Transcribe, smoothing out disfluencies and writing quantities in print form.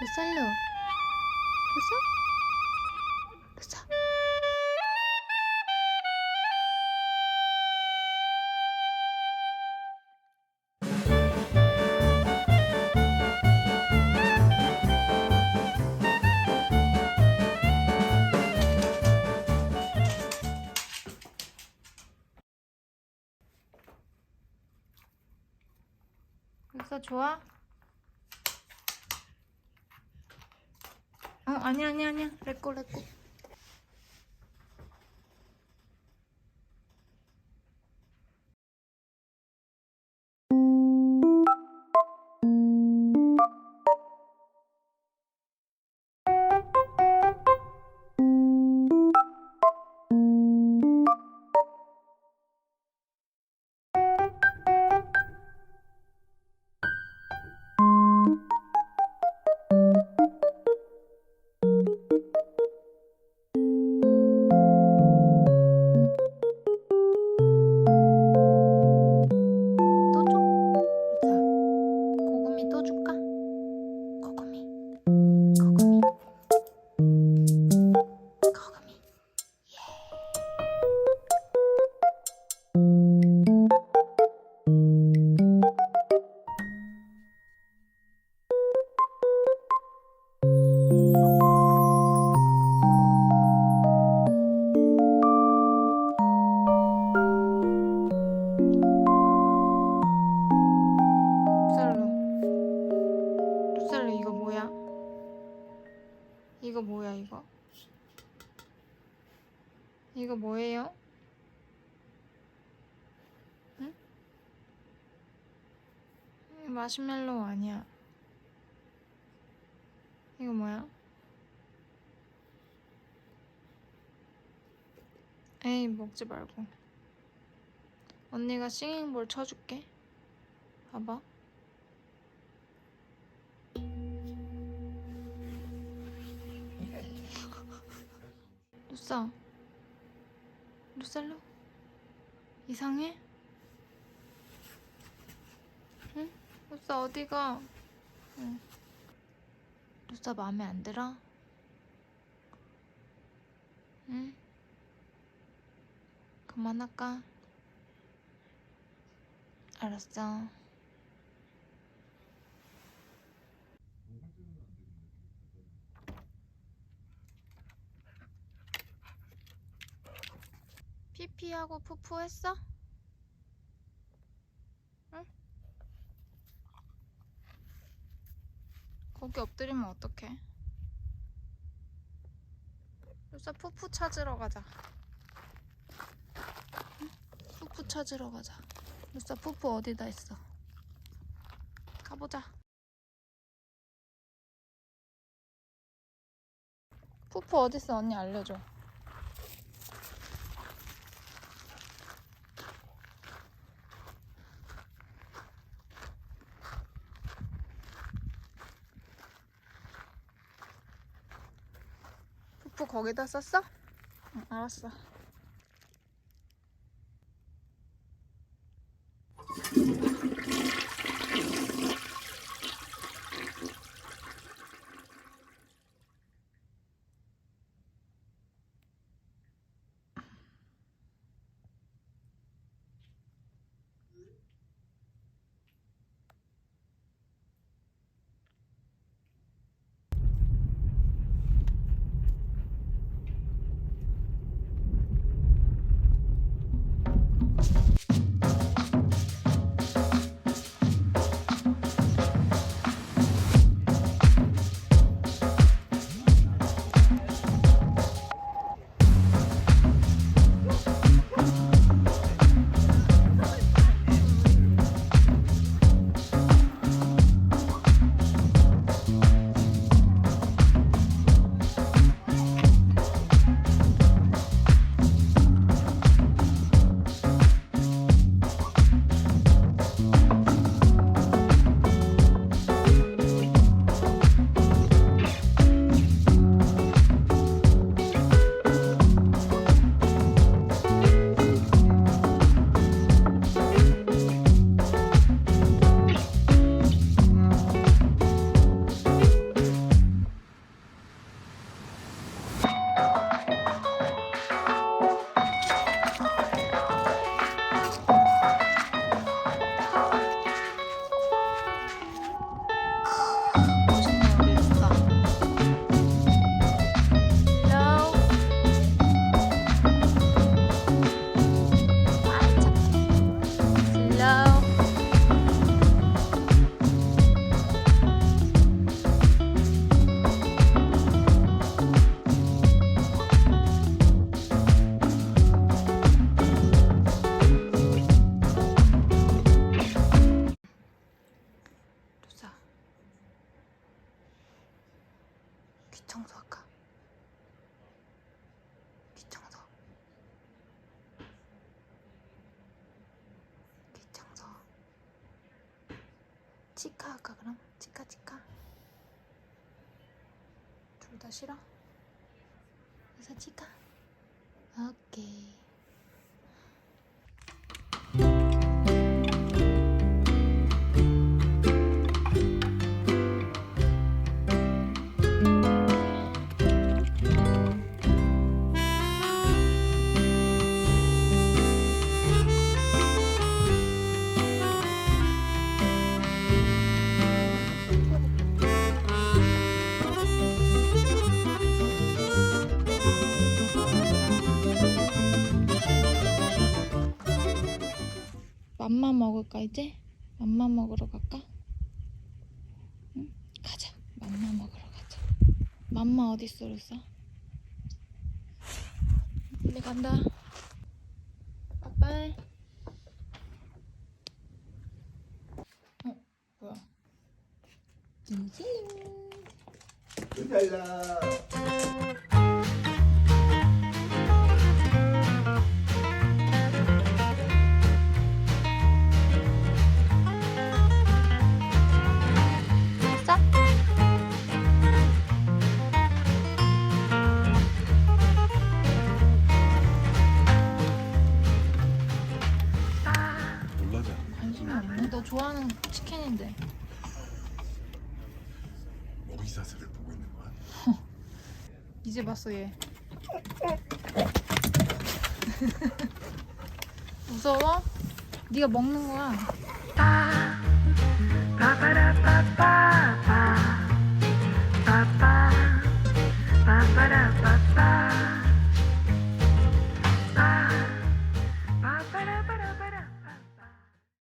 루살로. 루사? 루사. 루사 좋아? 아니야. 레꼬. 또 줘? 루사. 고구미 또 줄까? 고구미. 루살로 이거 뭐야? 이거 뭐야 이거? 이거 뭐예요? 응? 마시멜로우 아니야. 이거 뭐야? 에이 먹지 말고. 언니가 싱잉볼 쳐줄게. 봐봐. 루살로? 이상해? 응? 루사 어디가? 응. 루사 마음에 안 들어? 응? 그만할까? 알았어. 피피하고 푸푸 했어? 응? 거기 엎드리면 어떡해? 루사 푸푸 찾으러 가자. 응? 푸푸 찾으러 가자. 루사 푸푸 어디다 있어? 가보자. 푸푸 어딨어? 언니 알려줘. 푸푸 거기다 썼어? 응, 알았어. 귀 청소할까? 귀 청소. 귀 청소. 치카 할까 그럼? 치카. 둘 다 싫어? 그래서 치카. 오케이. 맘마 먹을까 이제? 맘마 먹으러 갈까? 응? 가자. 맘마 먹으러 가자. 맘마 어딨어 루사? 빨리 간다. 빠빠이. 뭐야? 징징. 달라. 됐어? 놀라자. 관심이 없네. 너 좋아하는 치킨인데. 먹이사슬을 보고 있는 거야? 이제 봤어 얘. 무서워? 네가 먹는 거야.